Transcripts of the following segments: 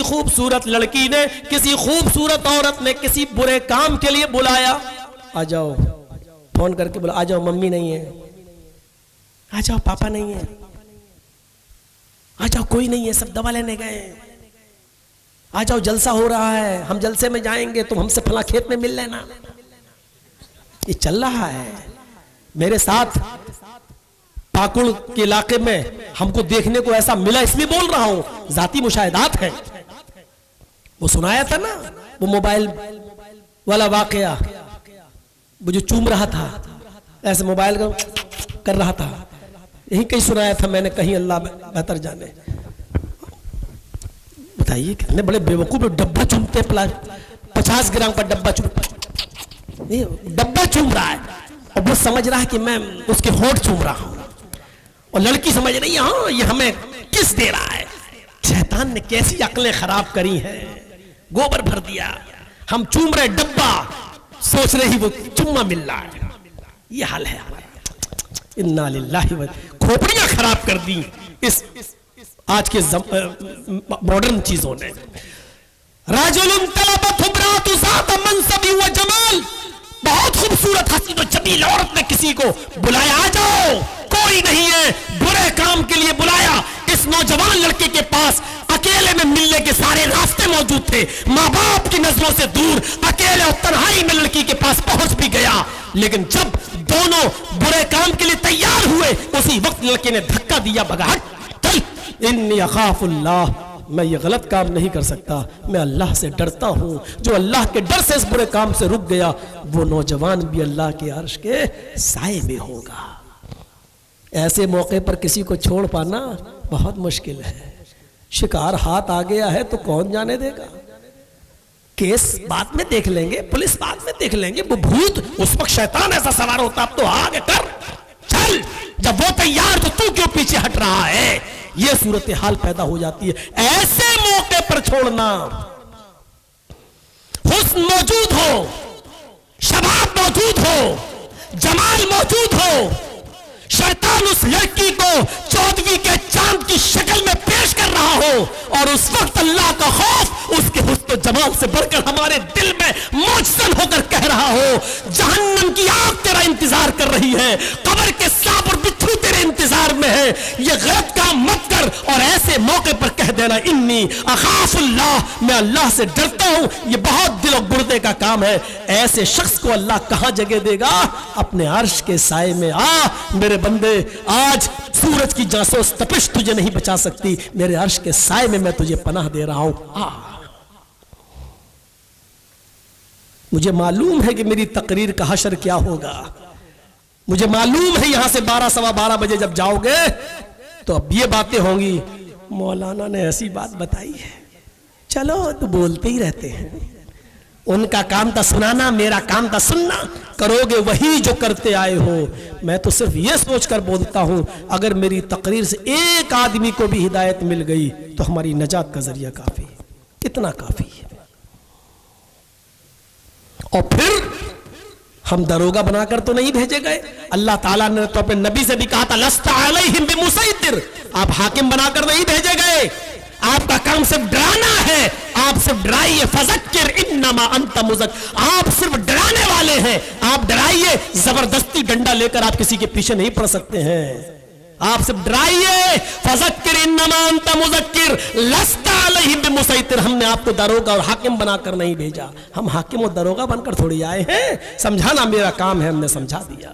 खूबसूरत लड़की ने, किसी खूबसूरत औरत ने किसी बुरे काम के लिए बुलाया, आ जाओ, फोन करके बोला आ जाओ, मम्मी नहीं है, आ जाओ, पापा नहीं है, आ जाओ, कोई नहीं है, सब दवा लेने गए, आ जाओ, जलसा हो रहा है, हम जलसे में जाएंगे, तुम हमसे फला खेत में मिल लेना। ये चल रहा है मेरे साथ पाकुड़ के इलाके में, हमको देखने को ऐसा मिला, इसलिए बोल रहा हूं, जाती मुशाहिदात है। वो सुनाया था ना वो मोबाइल वाला वाकया, वो जो चूम रहा था ऐसे मोबाइल का कर रहा था, यही कहीं सुनाया था मैंने, कहीं अल्लाह बेहतर जाने। बताइए कितने बड़े बेवकूफ, डब्बा चूमते, 50 ग्राम का डब्बा चूम रहा है, और वो समझ रहा है कि मैं उसके होंठ चूम रहा हूं, और लड़की समझ रही है हाँ ये हमें किस दे रहा है। शैतान ने कैसी अक्लें खराब करी हैं, गोबर भर दिया, हम चूम रहे डब्बा, सोच रहे ही वो चुम्मा मिल रहा है। ये हाल है हमारा, इन्ना लिल्लाहि व, खोपड़ियां खराब कर दी इस आज के मॉडर्न चीजों ने। राजुलुन तलबत इम्राअतु ज़ात मनसबि व जमाल, बहुत खूबसूरत हसीन और जमील औरत ने किसी को बुलाया, आ जाओ, कोई नहीं है, बुरे काम के लिए बुलाया। इस नौजवान लड़के के पास अकेले में मिलने के सारे रास्ते मौजूद थे, माँ बाप की नजरों से दूर, अकेले और तन्हाई में लड़की के पास पहुंच भी गया, लेकिन जब दोनों बुरे काम के लिए तैयार हुए, उसी वक्त लड़के ने धक्का दिया, भगा हट, चल, इन्नी अखाफुल्लाह, मैं ये गलत काम नहीं कर सकता, मैं अल्लाह से डरता हूं। जो अल्लाह के डर से इस बुरे काम से रुक गया, वो नौजवान भी अल्लाह के अर्श के साए में होगा। ऐसे मौके पर किसी को छोड़ पाना बहुत मुश्किल है। शिकार हाथ आ गया है तो कौन जाने देगा, केस बाद में देख लेंगे, पुलिस बाद में देख लेंगे, वो भूत उस वक्त शैतान ऐसा सवार होता, अब तो आगे कर, चल, जब वो तैयार तो तू क्यों पीछे हट रहा है, ये सूरत हाल पैदा हो जाती है। ऐसे मौके पर छोड़ना, हुस्न मौजूद हो, शबाब मौजूद हो, जमाल मौजूद हो, शैतान उस लड़की को 14वीं के चांद की शक्ल में पेश कर रहा हो, और उस वक्त अल्लाह का खौफ उसके हुस्न जमाल से बढ़कर हमारे दिल में मुजसन होकर कह रहा हो, जहन्नम की आग तेरा इंतजार कर रही है, कब्र के सांप और बिच्छू तेरे इंतजार में है, ये गलत काम मत कर। और ऐसे मौके पर कह देना, इन्नी अखाफुल्लाह, मैं अल्लाह से डरता हूं, ये बहुत दिल और गुर्दे का काम है। ऐसे शख्स को अल्लाह कहां जगह देगा, अपने अर्श के साए में। आ मेरे बंदे, आज सूरज की जासूस तपिश तुझे नहीं बचा सकती, मेरे अर्श के साए में मैं तुझे पनाह दे रहा हूं। मुझे मालूम है कि मेरी तकरीर का हशर क्या होगा, मुझे मालूम है यहां से 12 सवा 12 बजे जब जाओगे तो अब ये बातें होंगी, मौलाना ने ऐसी बात बताई है। चलो तो बोलते ही रहते हैं, उनका काम था सुनाना, मेरा काम था सुनना, करोगे वही जो करते आए हो। मैं तो सिर्फ ये सोचकर बोलता हूं, अगर मेरी तकरीर से एक आदमी को भी हिदायत मिल गई तो हमारी नजात का जरिया काफी, इतना काफी है। और फिर हम दरोगा बनाकर तो नहीं भेजे गए, अल्लाह ताला ने तो अपने नबी से भी कहा था, लस्ता अलैहिम बिमुसैतिर, आप हाकिम बनाकर नहीं भेजे गए, आपका काम सिर्फ डराना है, आप सिर्फ डराइए, फज़क्किर इन्नमा अंत मुज़क्किर, आप सिर्फ डराने वाले हैं, आप डराइए, जबरदस्ती डंडा लेकर आप किसी के पीछे नहीं पड़ सकते हैं, आप सिर्फ डराइए, फज़क्किर इन्नमा अंत मुज़क्किर लस्ता अलैहिम बिमुसैतिर, हमने आपको दरोगा और हाकिम बनाकर नहीं भेजा, हम हाकिम और दरोगा बनकर थोड़ी आए हैं, समझाना मेरा काम है, हमने समझा दिया।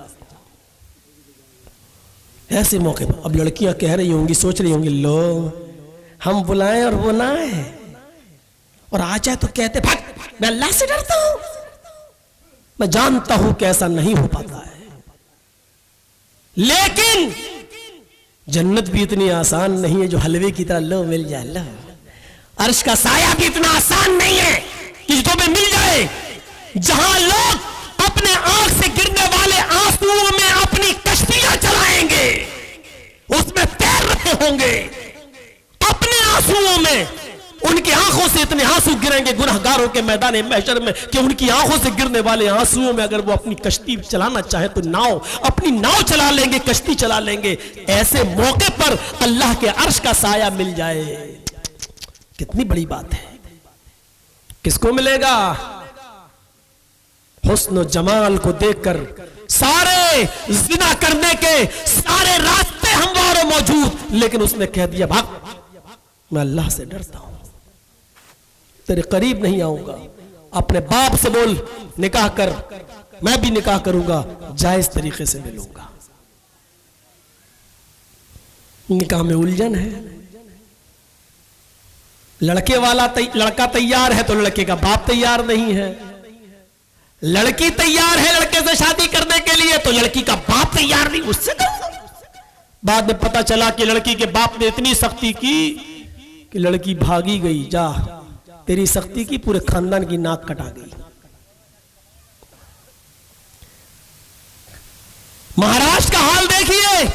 ऐसे मौके पर अब लड़कियां कह रही होंगी, सोच रही होंगी, लो हम बुलाएं और वो ना आए, और आ जाए तो कहते भाग, मैं अल्लाह से डरता हूं, मैं जानता हूं कि ऐसा नहीं हो पाता है, लेकिन जन्नत भी इतनी आसान नहीं है जो हलवे की तरह लो मिल जाए, लो अर्श का साया भी इतना आसान नहीं है कि तुम्हें मिल जाए, जहां लोग अपने आंख से गिरने वाले आंसुओं में अपनी कश्तियां चलाएंगे, उसमें तैर रहे होंगे, अपने आंसुओं में उनकी आंखों से इतने आंसू गिरेंगे गुनहगारों के मैदान महशर में कि उनकी आंखों से गिरने वाले आंसुओं में अगर वो अपनी कश्ती चलाना चाहे तो अपनी नाव चला लेंगे, कश्ती चला लेंगे। ऐसे मौके पर अल्लाह के अर्श का साया मिल जाए, कितनी बड़ी बात है। किसको मिलेगा? हुस्न जमाल को देखकर सारे जिना करने के सारे रास्ते हमवार मौजूद, लेकिन उसने कह दिया भाग, मैं अल्लाह से डरता हूं, तेरे करीब नहीं आऊंगा। अपने बाप से बोल निकाह कर, मैं भी निकाह करूंगा, जायज तरीके से मिलूंगा। निकाह में उलझन है। लड़का तैयार है तो लड़के का बाप तैयार नहीं है, लड़की तैयार है लड़के से शादी करने के लिए तो लड़की का बाप तैयार नहीं, उससे बाद में पता चला कि लड़की के बाप ने इतनी सख्ती की कि लड़की भागी गई। जा, तेरी सख्ती की पूरे खानदान की नाक कटा गई। महाराष्ट्र का हाल देखिए,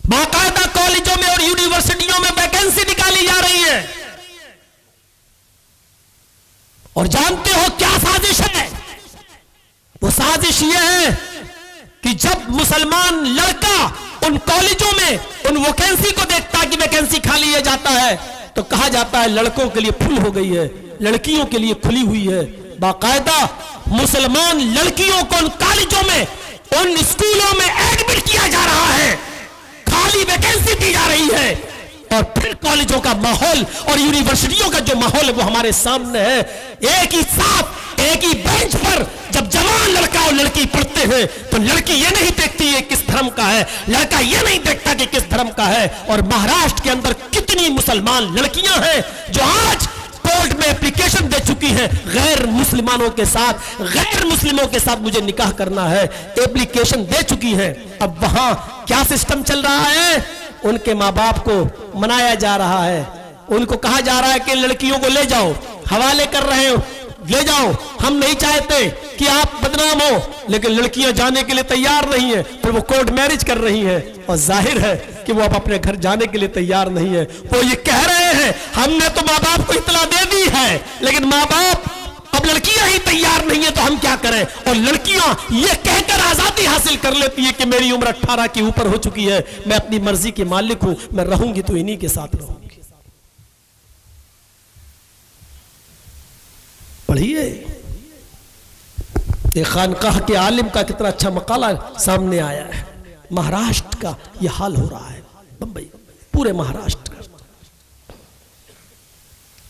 बाकायदा कॉलेजों में और यूनिवर्सिटियों में वैकेंसी निकाली जा रही है। और जानते हो क्या साजिश है? वो साजिश ये है कि जब मुसलमान लड़का उन कॉलेजों में उन वैकेंसी को देखता है कि वैकेंसी खाली है जाता है, तो कहा जाता है लड़कों के लिए फुल हो गई है, लड़कियों के लिए खुली हुई है। बाकायदा मुसलमान लड़कियों को उन कॉलेजों में उन स्कूलों में एडमिट किया जा रहा है, खाली वैकेंसी दी जा रही है। और फिर कॉलेजों का माहौल और यूनिवर्सिटियों का जो माहौल है वो हमारे सामने है। एक ही साथ एक ही बेंच पर जब जवान लड़का और लड़की पढ़ते हैं तो लड़की ये नहीं देखती है किस धर्म का है, लड़का ये नहीं देखता कि किस धर्म का है। और महाराष्ट्र के अंदर कितनी मुसलमान लड़कियां हैं जो आज कोर्ट में एप्लीकेशन दे चुकी हैं, गैर मुसलमानों के साथ, गैर मुस्लिमों के साथ मुझे निकाह करना है, एप्लीकेशन दे चुकी हैं। अब वहां क्या सिस्टम चल रहा है? उनके माँ बाप को मनाया जा रहा है, उनको कहा जा रहा है कि लड़कियों को ले जाओ, हवाले कर रहे हो, ले जाओ, हम नहीं चाहते कि आप बदनाम हो, लेकिन लड़कियां जाने के लिए तैयार नहीं है। फिर वो कोर्ट मैरिज कर रही हैं और जाहिर है कि वो अब अपने घर जाने के लिए तैयार नहीं है। वो ये कह रहे हैं हमने तो माँ बाप को इत्तला दे दी है, लेकिन माँ बाप अब लड़कियां ही तैयार नहीं है तो हम क्या करें। और लड़कियां ये कहकर आजादी हासिल कर लेती है कि मेरी उम्र 18 के ऊपर हो चुकी है, मैं अपनी मर्जी की मालिक हूं, मैं रहूंगी तो इन्हीं के साथ रहूंगी। पढ़िए एक खानकाह के आलिम का कितना अच्छा मकाला सामने आया है। महाराष्ट्र का यह हाल हो रहा है, बंबई, पूरे महाराष्ट्र का।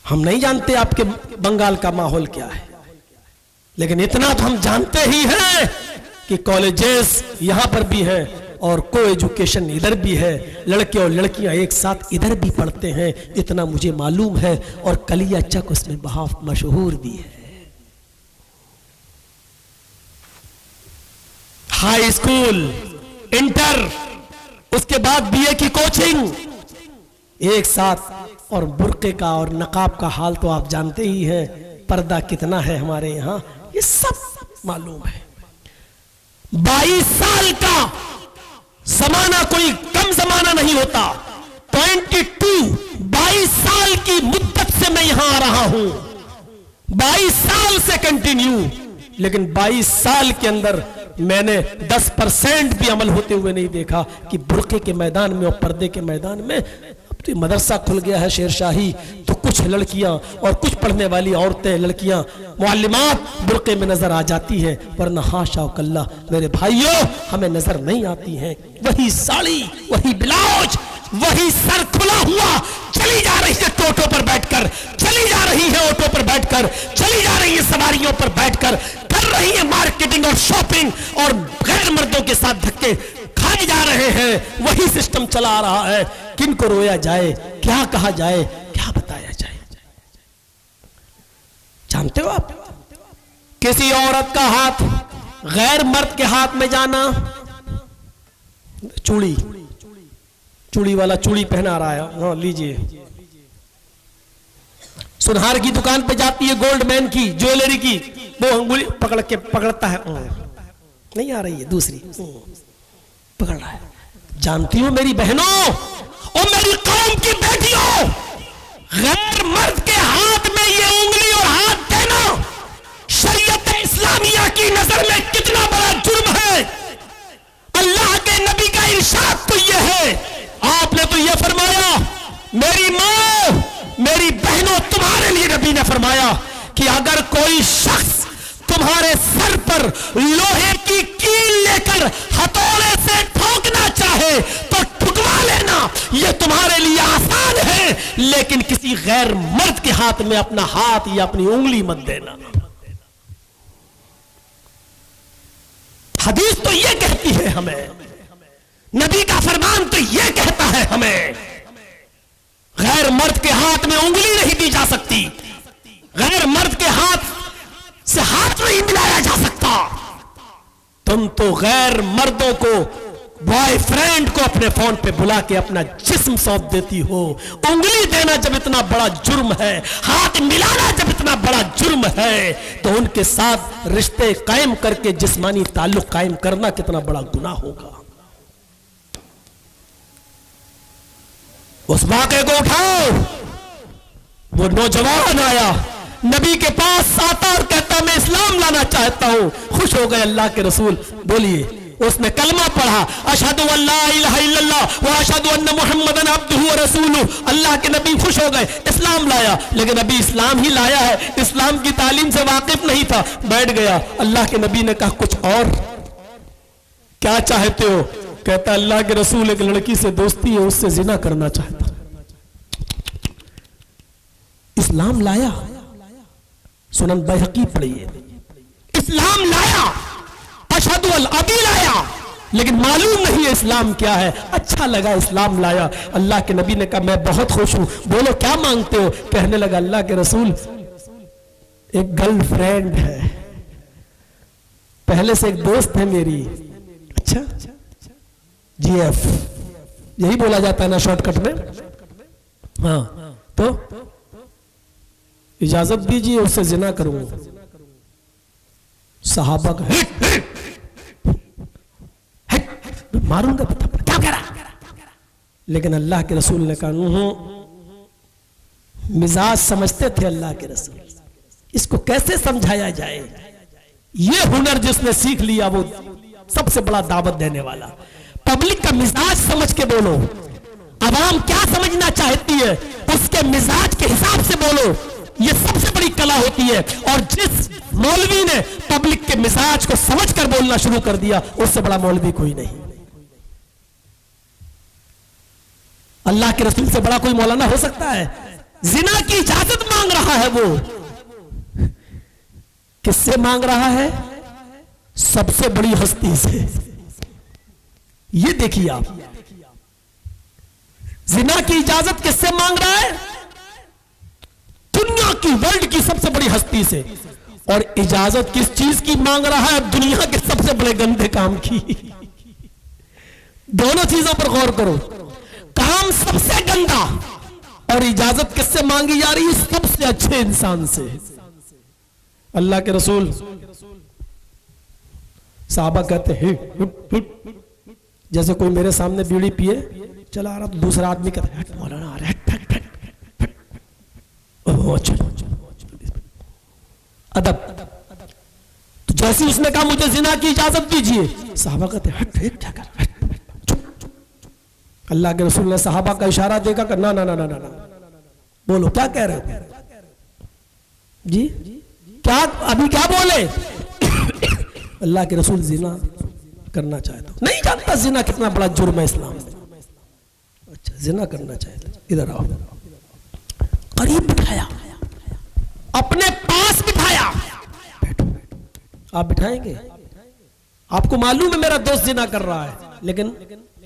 हम नहीं जानते आपके बंगाल का माहौल क्या है, लेकिन इतना तो हम जानते ही हैं कि कॉलेजेस यहां पर भी हैं और को एजुकेशन इधर भी है, लड़के और लड़कियां एक साथ इधर भी पढ़ते हैं, इतना मुझे मालूम है। और कलिया चक उसमें बहुत मशहूर भी है। हाई स्कूल, इंटर, उसके बाद बीए की कोचिंग एक साथ। और बुर्के का और नकाब का हाल तो आप जानते ही हैं, पर्दा कितना है हमारे यहाँ, ये सब मालूम है। 22 साल का जमाना कोई कम जमाना नहीं होता। 22 साल की मुद्दत से मैं यहां आ रहा हूं, 22 साल से कंटिन्यू, लेकिन 22 साल के अंदर मैंने 10% भी अमल होते हुए नहीं देखा कि बुर्के के मैदान में और पर्दे के मैदान में। तो मदरसा खुल गया है शेरशाही, तो कुछ लड़कियां और कुछ पढ़ने वाली औरतें, लड़कियां, मुअल्लिमात बुर्के में नजर आ जाती हैं, वरना हाशा कल्ला मेरे भाइयों हमें नजर नहीं आती हैं। वही साड़ी, वही ब्लाउज, वही सर खुला हुआ चली जा रही है टोटो पर बैठकर, चली जा रही है ऑटो पर बैठकर, चली जा रही है सवारियों पर बैठकर, कर रही है मार्केटिंग और शॉपिंग और गैर मर्दों के साथ धक्के खाए जा रहे हैं। वही सिस्टम चला आ रहा है। किन को रोया जाए, क्या कहा जाए, क्या बताया जाए? जानते हो आप, किसी औरत का हाथ गैर मर्द के हाथ में जाना, चूड़ी वाला चूड़ी पहना रहा है, हाँ लीजिए। सुनहार की दुकान पे जाती है, गोल्डमैन की, ज्वेलरी की, वो अंगुली पकड़ता है, नहीं आ रही है, दूसरी पकड़ रहा है। जानती हो मेरी बहनों और मेरी कौम की बेटियों, गैर मर्द के हाथ में ये उंगली और हाथ देना शरीयत इस्लामिया की नजर में कितना बड़ा जुर्म है। अल्लाह के नबी का इरशाद तो ये है, आपने तो ये फरमाया मेरी फरमाया कि अगर कोई शख्स तुम्हारे सर पर लोहे की कील लेकर हथौड़े से ठोकना चाहे तो ठुकवा लेना, यह तुम्हारे लिए आसान है, लेकिन किसी गैर मर्द के हाथ में अपना हाथ या अपनी उंगली मत देना। हदीस तो यह कहती है हमें, नबी का फरमान तो यह कहता है हमें, गैर मर्द के हाथ में उंगली नहीं दी जा सकती, गैर मर्द के हाथ से हाथ नहीं मिलाया जा सकता। तुम तो गैर मर्दों को, बॉयफ्रेंड को अपने फोन पे बुला के अपना जिस्म सौंप देती हो। उंगली देना जब इतना बड़ा जुर्म है, हाथ मिलाना जब इतना बड़ा जुर्म है, तो उनके साथ रिश्ते कायम करके जिस्मानी ताल्लुक कायम करना कितना बड़ा गुनाह होगा। उस वाक़े को उठाओ। वो नौजवान आया, नबी के पास आता और कहता मैं इस्लाम लाना चाहता हूं। खुश हो गए अल्लाह के रसूल। बोलिए, उसने कलमा पढ़ा, अशहदु अल्ला इलाहा इल्लल्लाह व अशहदु अन्न मुहम्मदन अब्दुहु व रसूलुहु। अल्लाह के नबी खुश हो गए, इस्लाम लाया। लेकिन अभी इस्लाम ही लाया है, इस्लाम की तालीम से वाकिफ नहीं था। बैठ गया। अल्लाह के नबी ने कहा कुछ और क्या चाहते हो? कहता अल्लाह के रसूल एक लड़की से दोस्ती है, उससे जिना करना चाहता। इस्लाम लाया, सुनन बैहकी पढ़िए, इस्लाम लाया, अशहदु अल्ला अभी लाया, लेकिन मालूम नहीं है इस्लाम क्या है। अच्छा लगा इस्लाम लाया। अल्लाह के नबी ने कहा मैं बहुत खुश हूं, बोलो क्या मांगते हो? कहने लगा अल्लाह के रसूल एक गर्लफ्रेंड है, पहले से एक दोस्त है मेरी। अच्छा, जीएफ यही बोला जाता है ना शॉर्टकट में। हाँ, तो इजाजत दीजिए, उससे जिना करूंगा। सहाबा का मारूंगा, क्या कह रहा? लेकिन अल्लाह के रसूल ने कहा मिजाज समझते थे अल्लाह के रसूल, इसको कैसे समझाया जाए। ये हुनर जिसने सीख लिया वो सबसे बड़ा दावत देने वाला। पब्लिक का मिजाज समझ के बोलो, अवाम क्या समझना चाहती है उसके मिजाज के हिसाब से बोलो, ये सबसे बड़ी कला होती है। और जिस मौलवी ने पब्लिक के मिजाज को समझकर बोलना शुरू कर दिया, उससे बड़ा मौलवी कोई नहीं। अल्लाह के रसूल से बड़ा कोई मौलाना हो सकता है? जिना की इजाजत मांग रहा है वो, किससे मांग रहा है? सबसे बड़ी हस्ती से। ये देखिए आप, जिना की इजाजत किससे मांग रहा है? दुनिया की, वर्ल्ड की सबसे बड़ी हस्ती से। और इजाजत किस चीज की मांग रहा है? दुनिया के सबसे बड़े गंदे काम की। दोनों चीजों पर गौर करो, काम सबसे गंदा और इजाजत किससे मांगी जा रही है? सबसे अच्छे इंसान से। अल्लाह के रसूल, साहबा कहते हैं जैसे कोई मेरे सामने बीड़ी पिए चला आ रहा तो दूसरा आदमी कहता है मौलाना आ रहा है, अदब। तो जैसे उसने कहा मुझे जिना की इजाजत दीजिए, साहबा कहते हट। अल्लाह के रसूल ने साहबा का इशारा देखा कर ना ना ना ना ना ना, बोलो क्या कह रहे हो जी? क्या अभी क्या बोले? अल्लाह के रसूल जिना करना चाहता, नहीं जानता जिना कितना बड़ा जुर्म है इस्लाम में। अच्छा, जिना करना चाहता, इधर आओ। करीब बिठाया, अपने पास बिठाया, बैठो। आप बिठाएंगे? आपको मालूम है मेरा दोस्त जिना कर रहा है, लेकिन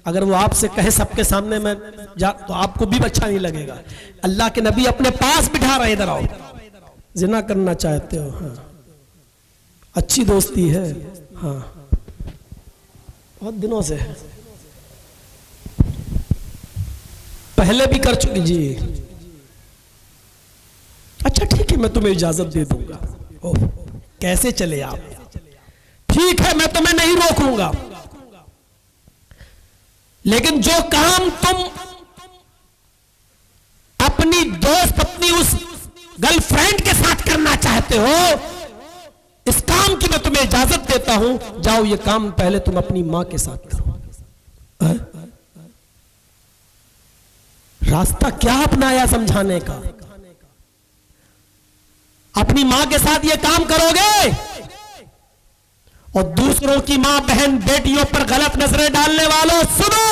अगर वो आपसे कहे सबके सामने में जा तो आपको भी अच्छा नहीं लगेगा। अल्लाह के नबी अपने पास बिठा रहे, इधर आओ, जिना करना चाहते हो? हाँ, अच्छी दोस्ती है, हाँ बहुत दिनों से है, पहले भी कर चुकी जी। अच्छा ठीक है, मैं तुम्हें इजाजत दे दूंगा। ओह, कैसे चले आप? ठीक है, मैं तुम्हें नहीं रोकूंगा, लेकिन जो काम तुम अपनी दोस्त, अपनी उस गर्लफ्रेंड के साथ करना चाहते हो, इस काम की मैं तुम्हें इजाजत देता हूं। जाओ, ये काम पहले तुम अपनी मां के साथ करो। रास्ता क्या अपनाया समझाने का? अपनी मां के साथ ये काम करोगे और दूसरों की मां बहन बेटियों पर गलत नजरें डालने वालों सुनो,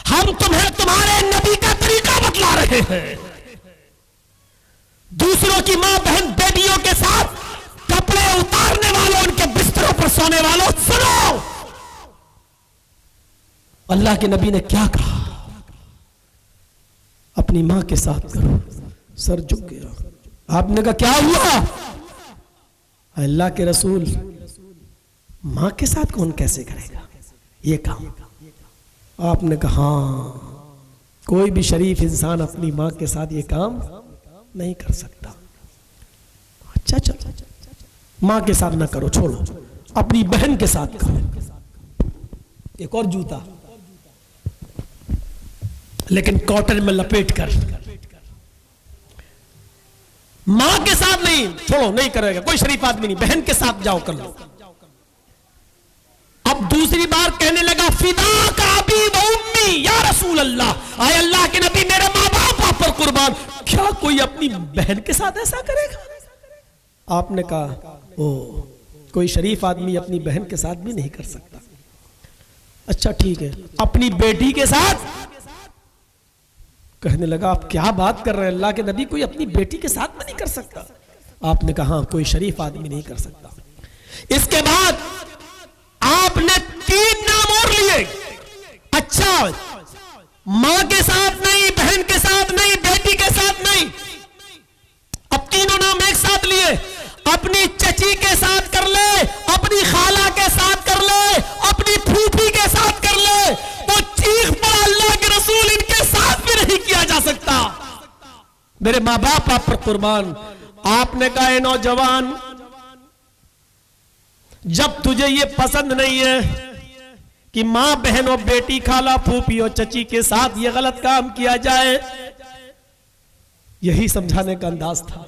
हम तुम्हें तुम्हारे नबी का तरीका बतला रहे हैं। दूसरों की मां बहन बेटियों के साथ कपड़े उतारने वालों, उनके बिस्तरों पर सोने वालों सुनो, अल्लाह के नबी ने क्या कहा? अपनी मां के साथ करो। सर झुक गया। आपने कहा क्या हुआ? अल्लाह के रसूल, मां के साथ कौन कैसे करेगा ये काम? आपने कहा हाँ, कोई भी शरीफ इंसान अपनी मां के साथ ये काम नहीं कर सकता। अच्छा चलो, मां के साथ ना करो, छोड़ो, अपनी बहन के साथ करो। एक और जूता, लेकिन कॉटन में लपेट कर। मां के साथ नहीं, छोड़ो, नहीं करेगा, कोई शरीफ आदमी नहीं, बहन के साथ जाओ कर लो। अब दूसरी बार कहने लगा फिदा का अबी व उम्मी या रसूल अल्लाह, आए अल्लाह के नबी मेरे मां बाप आप पर कुर्बान, क्या कोई अपनी बहन के साथ ऐसा करेगा? आपने कहा ओ, कोई शरीफ आदमी अपनी बहन के साथ भी नहीं कर सकता। अच्छा ठीक है, अपनी बेटी के साथ? कहने लगा आप क्या बात कर रहे हैं अल्लाह के नबी, कोई अपनी बेटी के साथ भी नहीं कर सकता? आपने कहा हाँ, कोई शरीफ आदमी नहीं कर सकता। इसके बाद आपने 3 नाम और लिए। अच्छा, मां के साथ नहीं, बहन के साथ नहीं, बेटी के साथ नहीं, अब तीनों नाम एक साथ लिए। अपनी चची के साथ कर ले, अपनी खाला के साथ कर ले, अपनी फूफी के साथ कर ले। वो चीख पड़ा अल्लाह के रसूल, इनके साथ भी नहीं किया जा सकता, मेरे मां बाप आप पर कुर्बान। आपने कहा ए नौजवान, जब तुझे ये पसंद नहीं है कि मां बहन और बेटी खाला फूफी और चची के साथ ये गलत काम किया जाए, यही समझाने का अंदाज था,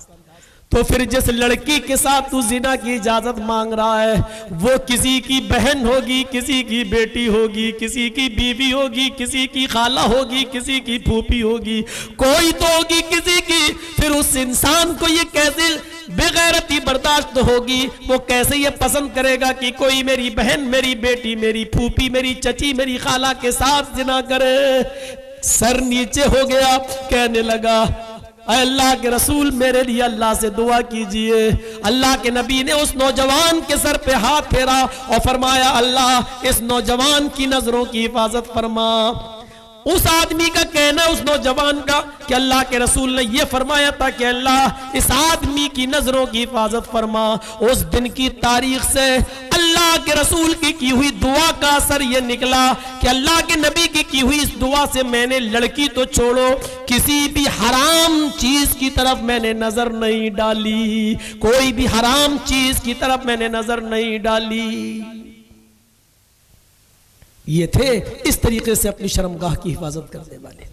तो फिर जिस लड़की के साथ तू जिना की इजाजत मांग रहा है वो किसी की बहन होगी, किसी की बेटी होगी, किसी की बीवी होगी, किसी की खाला होगी, किसी की फूफी होगी, कोई तो होगी किसी की। फिर उस इंसान को ये कैसे बेगैरती बर्दाश्त होगी? वो कैसे ये पसंद करेगा कि कोई मेरी बहन, मेरी बेटी, मेरी फूफी, मेरी चची, मेरी खाला के साथ जिना करे? सर नीचे हो गया, कहने लगा अल्लाह के रसूल मेरे लिए अल्लाह से दुआ कीजिए। अल्लाह के नबी ने उस नौजवान के सर पे हाथ फेरा और फरमाया अल्लाह इस नौजवान की नजरों की हिफाजत फरमा। उस आदमी का कहना, उस नौजवान का, कि अल्लाह के रसूल ने यह फरमाया था कि अल्लाह इस आदमी की नजरों की हिफाजत फरमा। उस दिन की तारीख से अल्लाह के रसूल की हुई दुआ का असर यह निकला कि अल्लाह के नबी की हुई इस दुआ से मैंने लड़की तो छोड़ो, किसी भी हराम चीज की तरफ मैंने नजर नहीं डाली, कोई भी हराम चीज की तरफ मैंने नजर नहीं डाली। ये थे इस तरीके से अपनी शर्मगाह की हिफाजत करने वाले।